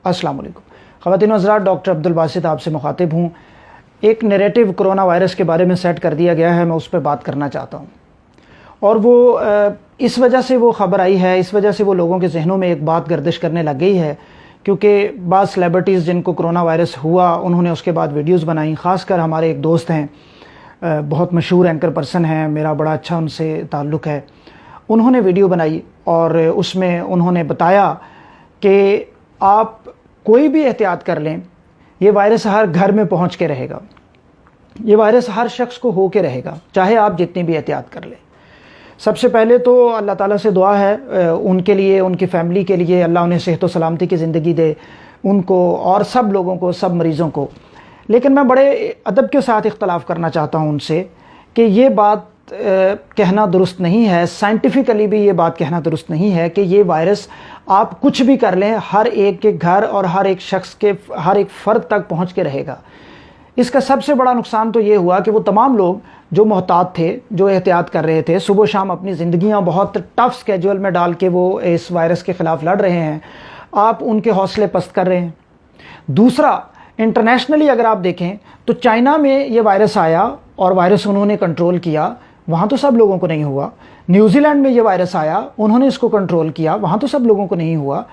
अस्सलाम वालेकुम ख़वातीन हज़रात, डॉक्टर अब्दुल बासित आपसे मुखातिब हूँ। एक नैरेटिव कोरोना वायरस के बारे में सेट कर दिया गया है, मैं उस पर बात करना चाहता हूँ। और वो इस वजह से वो ख़बर आई है, इस वजह से वो लोगों के जहनों में एक बात गर्दिश करने लग गई है, क्योंकि बाज़ सेलिब्रिटीज़ जिनको कोरोना वायरस हुआ उन्होंने उसके बाद वीडियोज़ बनाई। ख़ासकर हमारे एक दोस्त हैं, बहुत मशहूर एंकर पर्सन हैं, मेरा बड़ा अच्छा उनसे ताल्लुक़ है। उन्होंने वीडियो बनाई और उसमें उन्होंने बताया कि आप कोई भी एहतियात कर लें, ये वायरस हर घर में पहुंच के रहेगा, ये वायरस हर शख्स को हो के रहेगा, चाहे आप जितनी भी एहतियात कर लें। सबसे पहले तो अल्लाह ताला से दुआ है उनके लिए, उनकी फैमिली के लिए, अल्लाह उन्हें सेहत व सलामती की ज़िंदगी दे, उनको और सब लोगों को, सब मरीज़ों को। लेकिन मैं बड़े अदब के साथ इख्तलाफ करना चाहता हूँ उनसे कि ये बात कहना दुरुस्त नहीं है, साइंटिफिकली भी ये बात कहना दुरुस्त नहीं है कि ये वायरस आप कुछ भी कर लें हर एक के घर और हर एक शख्स के, हर एक फ़र्द तक पहुंच के रहेगा। इसका सबसे बड़ा नुकसान तो ये हुआ कि वो तमाम लोग जो मोहतात थे, जो एहतियात कर रहे थे, सुबह शाम अपनी ज़िंदगियां बहुत टफ स्केड्यूल में डाल के वो इस वायरस के ख़िलाफ़ लड़ रहे हैं, आप उनके हौसले पस्त कर रहे हैं। दूसरा, इंटरनेशनली अगर आप देखें तो चाइना में ये वायरस आया और वायरस उन्होंने कंट्रोल किया, वहाँ तो सब लोगों को नहीं हुआ। न्यूजीलैंड में ये वायरस आया, उन्होंने इसको कंट्रोल किया, वहाँ तो सब लोगों को नहीं हुआ।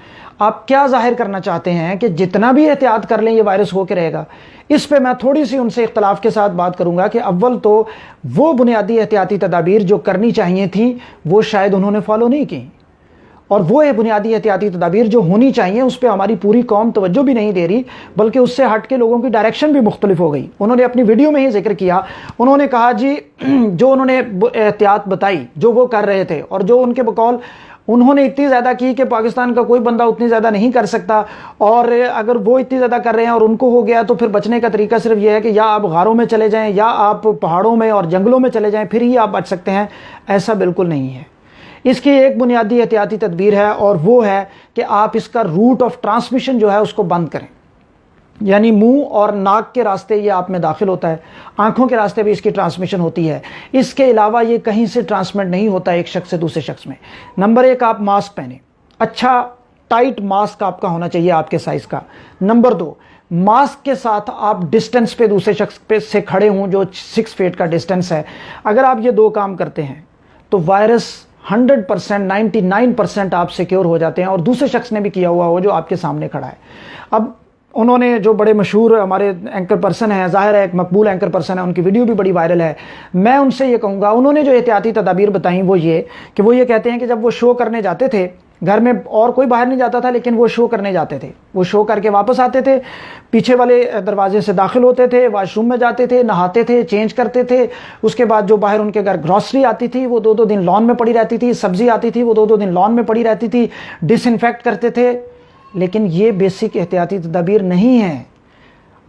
आप क्या जाहिर करना चाहते हैं कि जितना भी एहतियात कर लें ये वायरस हो के रहेगा? इस पे मैं थोड़ी सी उनसे इख्तलाफ के साथ बात करूंगा कि अव्वल तो वो बुनियादी एहतियाती तदाबीर जो करनी चाहिए थी वो शायद उन्होंने फॉलो नहीं की, और वो बुनियादी एहतियाती तदाबीर जो होनी चाहिए उस पर हमारी पूरी कौम तवज्जो भी नहीं दे रही, बल्कि उससे हट के लोगों की डायरेक्शन भी मुख्तलिफ हो गई। उन्होंने अपनी वीडियो में ही जिक्र किया, उन्होंने कहा जी जो उन्होंने एहतियात बताई, जो वो कर रहे थे और जो उनके बकौल उन्होंने इतनी ज़्यादा की कि पाकिस्तान का कोई बंदा उतनी ज़्यादा नहीं कर सकता, और अगर वो इतनी ज़्यादा कर रहे हैं और उनको हो गया तो फिर बचने का तरीका सिर्फ ये है कि या आप गारों में चले जाएँ या आप पहाड़ों में और जंगलों में चले जाएँ, फिर ही आप बच सकते हैं। ऐसा बिल्कुल नहीं है। इसकी एक बुनियादी एहतियाती तदबीर है और वो है कि आप इसका रूट ऑफ ट्रांसमिशन जो है उसको बंद करें, यानी मुंह और नाक के रास्ते ये आप में दाखिल होता है, आंखों के रास्ते भी इसकी ट्रांसमिशन होती है। इसके अलावा ये कहीं से ट्रांसमिट नहीं होता एक शख्स से दूसरे शख्स में। नंबर एक, आप मास्क पहने, अच्छा टाइट मास्क आपका होना चाहिए आपके साइज़ का। नंबर दो, मास्क के साथ आप डिस्टेंस पे दूसरे शख्स पे से खड़े हों, जो 6 फीट का डिस्टेंस है। अगर आप ये दो काम करते हैं तो वायरस 100%, 99% आप सिक्योर हो जाते हैं, और दूसरे शख्स ने भी किया हुआ हो जो आपके सामने खड़ा है। अब उन्होंने, जो बड़े मशहूर हमारे एंकर पर्सन हैं, ज़ाहिर है एक मकबूल एंकर पर्सन है, उनकी वीडियो भी बड़ी वायरल है, मैं उनसे ये कहूँगा, उन्होंने जो एहतियाती तदाबीर बताई वो ये कि वो ये कहते हैं कि जब वो शो करने जाते थे, घर में और कोई बाहर नहीं जाता था, लेकिन वो शो करने जाते थे, वो शो करके वापस आते थे, पीछे वाले दरवाजे से दाखिल होते थे, वॉशरूम में जाते थे, नहाते थे, चेंज करते थे। उसके बाद जो बाहर उनके घर ग्रॉसरी आती थी वो 2-2 दिन लॉन में पड़ी रहती थी, सब्जी आती थी वो 2-2 दिन लॉन में पड़ी रहती थी, डिसइंफेक्ट करते थे। लेकिन ये बेसिक एहतियाती तदाबीर नहीं है।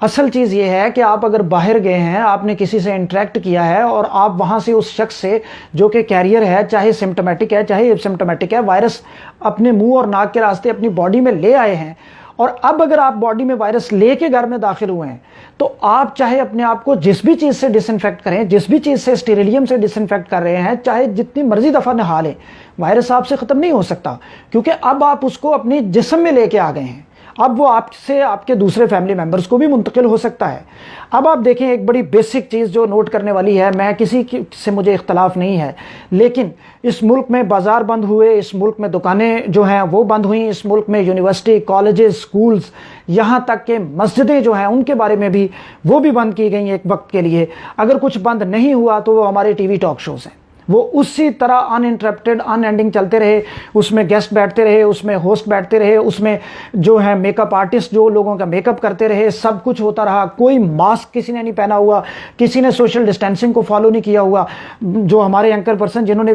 असल चीज़ ये है कि आप अगर बाहर गए हैं, आपने किसी से इंटरेक्ट किया है और आप वहाँ से उस शख्स से जो कि कैरियर है, चाहे सिम्टोमेटिक है चाहे एसिम्टोमेटिक है, वायरस अपने मुंह और नाक के रास्ते अपनी बॉडी में ले आए हैं, और अब अगर आप बॉडी में वायरस लेके घर में दाखिल हुए हैं तो आप चाहे अपने आप को जिस भी चीज़ से डिसइंफेक्ट करें, जिस भी चीज़ से स्टेरिलियम से डिसइंफेक्ट कर रहे हैं, चाहे जितनी मर्जी दफ़ा नहा लें, वायरस आपसे ख़त्म नहीं हो सकता, क्योंकि अब आप उसको अपने जिस्म में लेके आ गए हैं। अब वो आपसे आपके दूसरे फैमिली मेंबर्स को भी मुंतकिल हो सकता है। अब आप देखें, एक बड़ी बेसिक चीज़ जो नोट करने वाली है, मैं किसी से मुझे इख्तलाफ नहीं है, लेकिन इस मुल्क में बाज़ार बंद हुए, इस मुल्क में दुकानें जो हैं वो बंद हुई, इस मुल्क में यूनिवर्सिटी, कॉलेजेस, स्कूल्स, यहाँ तक के मस्जिदें जो हैं उनके बारे में भी वो भी बंद की गई एक वक्त के लिए। अगर कुछ बंद नहीं हुआ तो वो हमारे टीवी टॉक शोज़ हैं, वो उसी तरह अनइंटरप्टेड, अनएंडिंग चलते रहे, उसमें गेस्ट बैठते रहे, उसमें होस्ट बैठते रहे, उसमें जो है मेकअप आर्टिस्ट जो लोगों का मेकअप करते रहे, सब कुछ होता रहा। कोई मास्क किसी ने नहीं पहना हुआ, किसी ने सोशल डिस्टेंसिंग को फॉलो नहीं किया हुआ। जो हमारे एंकर पर्सन जिन्होंने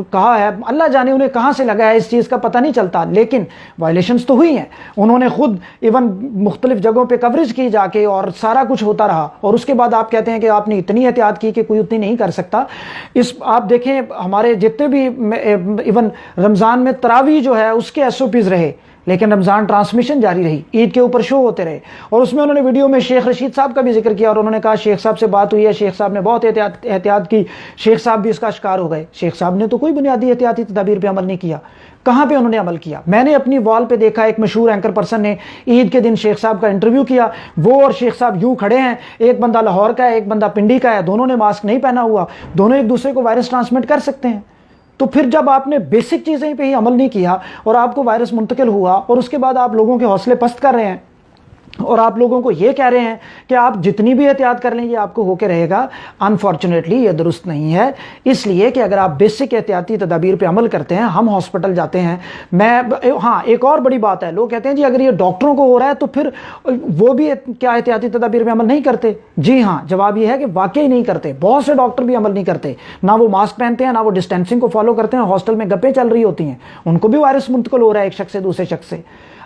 कहा है, अल्लाह जाने उन्हें कहाँ से लगा है, इस चीज़ का पता नहीं चलता, लेकिन वायलेशंस तो हुई हैं। उन्होंने खुद इवन मुख्तलिफ जगहों पर कवरेज की जाके, और सारा कुछ होता रहा, और उसके बाद आप कहते हैं कि आपने इतनी एहतियात की कि कोई उतनी नहीं कर सकता। इस आप देखें, हमारे जितने भी इवन रमज़ान में तरावी जो है उसके SOPs रहे, لیکن رمضان ٹرانسمیشن جاری رہی، عید کے اوپر شو ہوتے رہے، اور اس میں انہوں نے ویڈیو میں شیخ رشید صاحب کا بھی ذکر کیا، اور انہوں نے کہا شیخ صاحب سے بات ہوئی ہے، شیخ صاحب نے بہت احتیاط کی، شیخ صاحب بھی اس کا شکار ہو گئے۔ شیخ صاحب نے تو کوئی بنیادی احتیاطی تدابیر پہ عمل نہیں کیا۔ کہاں پہ انہوں نے عمل کیا؟ میں نے اپنی وال پہ دیکھا ایک مشہور اینکر پرسن نے عید کے دن شیخ صاحب کا انٹرویو کیا، وہ اور شیخ صاحب یوں کھڑے ہیں، ایک بندہ لاہور کا ہے ایک بندہ پنڈی کا ہے، دونوں نے ماسک نہیں پہنا ہوا، دونوں ایک دوسرے کو وائرس ٹرانسمٹ کر سکتے ہیں۔ تو پھر جب آپ نے بیسک چیزیں پہ ہی عمل نہیں کیا اور آپ کو وائرس منتقل ہوا، اور اس کے بعد آپ لوگوں کے حوصلے پست کر رہے ہیں اور آپ لوگوں کو یہ کہہ رہے ہیں کہ آپ جتنی بھی احتیاط کر لیں یہ آپ کو ہو کے رہے گا، انفارچونیٹلی یہ درست نہیں ہے۔ اس لیے کہ اگر آپ بیسک احتیاطی تدابیر پہ عمل کرتے ہیں، ہم ہاسپٹل جاتے ہیں، ہاں ایک اور بڑی بات ہے، لوگ کہتے ہیں جی اگر یہ ڈاکٹروں کو ہو رہا ہے تو پھر وہ بھی کیا احتیاطی تدابیر پہ عمل نہیں کرتے؟ جی ہاں، جواب یہ ہے کہ واقعی نہیں کرتے، بہت سے ڈاکٹر بھی عمل نہیں کرتے، نہ وہ ماسک پہنتے ہیں، نہ وہ ڈسٹینسنگ کو فالو کرتے ہیں، ہاسٹل میں گپیں چل رہی ہوتی ہیں، ان کو بھی وائرس منتقل ہو رہا ہے ایک شخص سے دوسرے شخص سے۔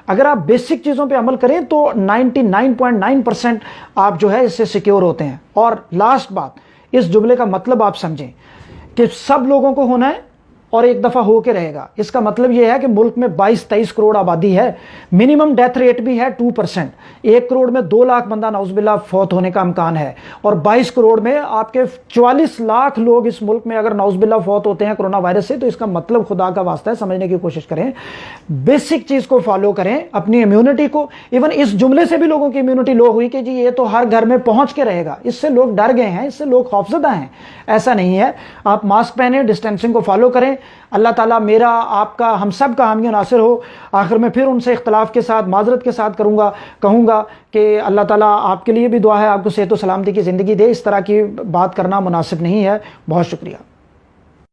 اگر آپ بیسک چیزوں پہ عمل کریں تو 99.9% آپ جو ہے اس سے سیکیور ہوتے ہیں۔ اور لاسٹ بات، اس جملے کا مطلب آپ سمجھیں کہ سب لوگوں کو ہونا ہے اور ایک دفعہ ہو کے رہے گا، اس کا مطلب یہ ہے کہ ملک میں 22-23 کروڑ آبادی ہے، منیمم ڈیتھ ریٹ بھی ہے 2%، 1 کروڑ میں 2 لاکھ بندہ نعوذ باللہ فوت ہونے کا امکان ہے، اور 22 کروڑ میں آپ کے 44 لاکھ لوگ اس ملک میں اگر نعوذ باللہ فوت ہوتے ہیں کرونا وائرس سے، تو اس کا مطلب خدا کا واسطہ ہے سمجھنے کی کوشش کریں، بیسک چیز کو فالو کریں، اپنی امیونٹی کو، ایون اس جملے سے بھی لوگوں کی امیونٹی لو ہوئی کہ جی یہ تو ہر گھر میں پہنچ کے رہے گا، اس سے لوگ ڈر گئے ہیں، اس سے لوگ خوفزدہ ہیں۔ ایسا نہیں ہے، آپ ماسک پہنیں، ڈسٹینسنگ کو فالو کریں، اللہ تعالیٰ میرا آپ کا ہم سب کا حامی و ناصر ہو۔ آخر میں پھر ان سے اختلاف کے ساتھ معذرت کے ساتھ کہوں گا کہ اللہ تعالیٰ آپ کے لیے بھی دعا ہے، آپ کو صحت و سلامتی کی زندگی دے، اس طرح کی بات کرنا مناسب نہیں ہے۔ بہت شکریہ۔